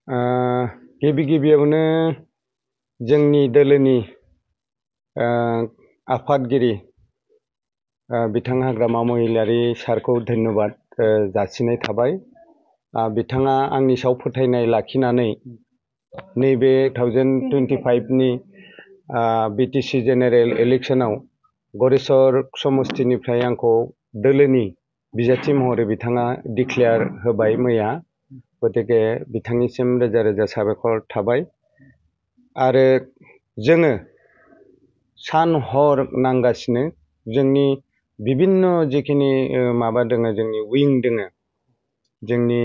गिबि गिबियावनो जोंनि दोलोनि आफादगिरि बिथां हाग्रामा महिलारी सारखौ धन्यबाद जासिनाय थाबाय। बिथाङा आंनि सायाव फोथायनाय लाखिनानै नैबे 2025 नि बिटिसि जेनेरेल इलेक्शनाव गरेस्वर समस्तिनिफ्राय आंखौ दोलोनि बिजाथि महरै बिथाङा डिक्लेयार होबाय मैया। गतिके बिथांनिसिम रोजा रोजा साबायखर थाबाय। आरो जोङो सान हर नांगासिनो जोंनि बिभिन्न जिखिनि माबा दोङो, जोंनि उइं दोङो, जोंनि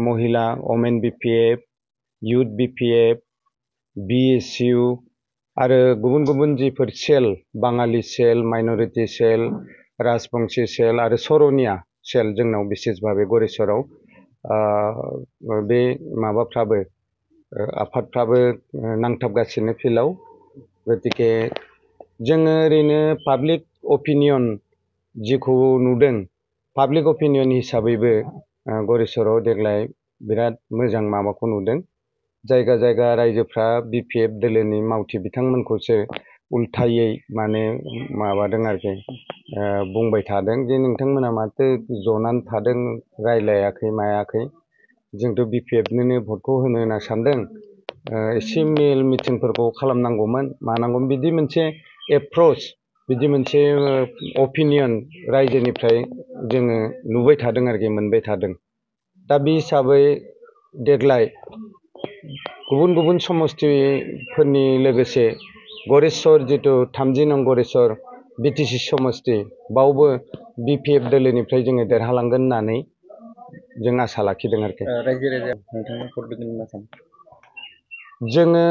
महिला वमेन बिपिएफ, युथ बिपिएफ, बिएसइउ आरो गुबुन गुबुन जिफोर सेल, बाङालि सेल, माइनरिटि सेल, राजबंशी सेल आरो सरनिया सेल जोंनाव बिसेस भाबे गरेस्वराव बे माबाफ्राबो आफादफ्राबो नांथाबगासिनो फिल्डआव। गतिके जोङो ओरैनो पाब्लिक अपिनियन जिखौ नुदों, पाब्लिक अपिनियन हिसाबैबो गरेस्वराव देग्लाय बिराद मोजां माबाखौ नुदों। जायगा जायगा रायजोफ्रा बिपिएफ दोलोनि मावथि बिथांमोनखौसो उल्थायै माने माबादों आरोखि, बुंबाय थादों जे नोंथांमोना माथो जनानै थादों, रायलायाखै मायाखै, जोंथ' बिपिएफनोनो भटखौ होनो होनना सानदों, एसे मेल मिटिंफोरखौ खालामनांगौमोन मानांगौमोन, बिदि मोनसे एप्रोच, बिदि मोनसे अपिनियन रायजोनिफ्राय जोङो नुबाय थादों आरोखि, मोनबाय थादों। दा बे हिसाबै देग्लाय गुबुन गुबुन समस्तिफोरनि लोगोसे गरेस्वर जिथु 30 नं गरेस्वर बिटिसि समस्ति बावबो बिपिएफ दोलोनिफ्राय जोङो देरहालांगोन होननानै जों आसा लाखिदों आरोखि। रायजो राजा नोंथांनो भट होगोन होनना सानो? जोङो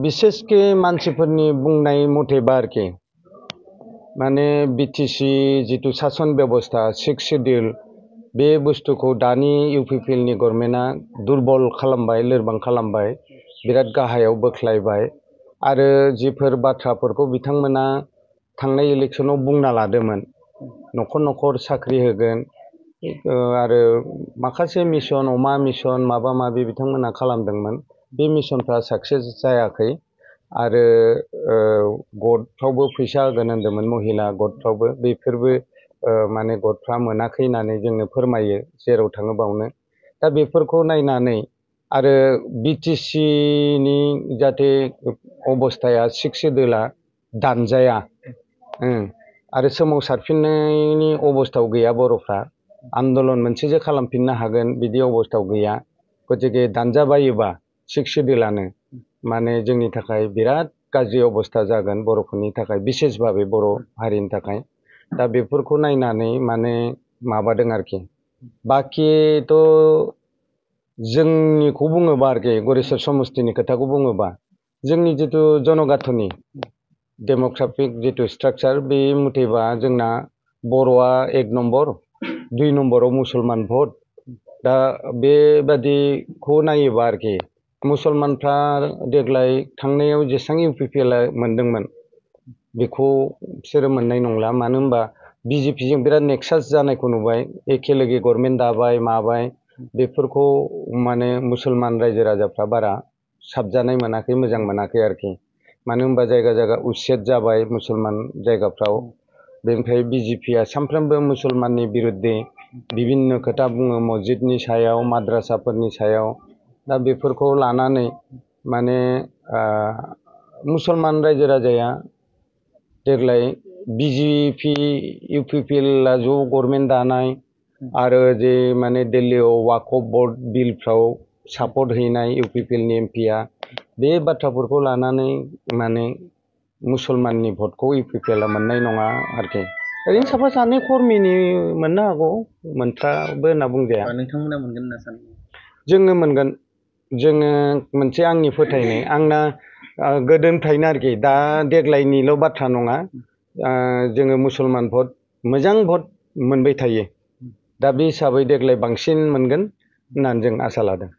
बिसेसके मानसिफोरनि बुंनाय मथेबा आरोखि, माने बिटिसि जिथु सासन बेबस्था 6 शिड्युल बे बुस्थुखौ दानि इउपिपिएलनि गभर्नमेन्टआ दुरबल खालामबाय, लोरबां खालामबाय, बिराद गाहायाव बोख्लायबाय। आरो जिफोर बाथ्राफोरखौ बिथांमोना थांनाय इलेक्शनाव बुंना लादोंमोन, न'खर न'खर साख्रि होगोन आरो माखासे मिशन, अमा मिशन माबा माबि बिथांमोना खालामदोंमोन, बे मिशनफ्रा साक्सेस जायाखै। आरो गदफ्रावबो फैसा होगोन होनदोंमोन, महिला गदफ्रावबो, बेफोरबो माने गदफ्रा मोनाखै होननानै जोंनो फोरमायो, जेराव थाङो बावनो। दा बेफोरखौ नायनानै आरो बिटिसिनि जाहाथे अबस्थाया 6 शिड्युला दानजाया, आरो सोमावसारफिननायनि अबस्थायाव गैया, बर'फ्रा आन्दलन मोनसेसो खालामफिननो हागोन बिदि अबस्थायाव गैया। गतिके दानजाबायोबा 6 शिड्युलानो माने जोंनि थाखाय बिराद गाज्रि अबस्था जागोन, बर'फोरनि थाखाय, बिसेस भाबे बर' हारिनि थाखाय। दा बेफोरखौ नायनानै माने माबादों आरोखि। बाखिथ' जोंनिखौ बुङोबा आरोखि, गरेस्वर समस्तिनि खोथाखौ बुङोबा, जोंनि जिथु जनगाथनि डेम'ग्राफिक जिथु स्ट्राक्चार, बे मथेबा जोंना बर'आ 1 नम्बर, 2 नम्बराव मुसलमान भट। दा बेबादिखौ नायोबा आरोखि, मुसलमानफ्रा देग्लाय थांनायाव जेसेबां इउपिपिएलआ मोनदोंमोन बेखौ बिसोरो मोननाय नंला। मानो होनबा बिजेपिजों बिराद नेक्सास जानायखौ नुबाय, एखेलगे गभर्नमेन्ट दाबाय माबाय, बेफोरखौ माने मुसलमान रायजो राजाफ्रा बारा साबजानाय मोनाखै, मोजां मोनाखै आरोखि। मानो होनबा जायगा जायगा उच्चेद जाबाय मुसलमान जायगाफ्राव। बेनिफ्राय बिजेपिया सानफ्रोमबो मुसलमाननि बिरुद्धे बिभिन्न खोथा बुङो, मस्जिदनि सायाव, माद्रासाफोरनि सायाव। दा बेफोरखौ लानानै माने मुसलमान रायजो राजाया देग्लाय बिजेपि इउपिपिएलआ ज' गभर्नमेन्ट दानाय आरो जे माने दिल्लीयाव वाकफ बर्ड बिलफ्राव सापर्ट हैनाय इउपिपिएलनि एमपिआ, बे बाथ्राफोरखौ लानानै माने मुसलमाननि भटखौ इउपिपिएलआ मोननाय नङा आरोखि। ओरैनो साफा सानै कर्मिनि मोननो हागौ, मोनथ्राबो होनना बुंजाया। नोंथांमोना मोनगोन होनना सानो? जोङो मोनगोन। जोङो मोनसे आंनि फोथायनाय, आंना गोदोनिफ्रायनो आरोखि, दा देग्लायनिल' बाथ्रा नङा, जोङो मुसलमान भट, मोजां भट मोनबाय थायो। दा बे हिसाबै देग्लाय बांसिन मोनगोन होननानै जों आसा लादों।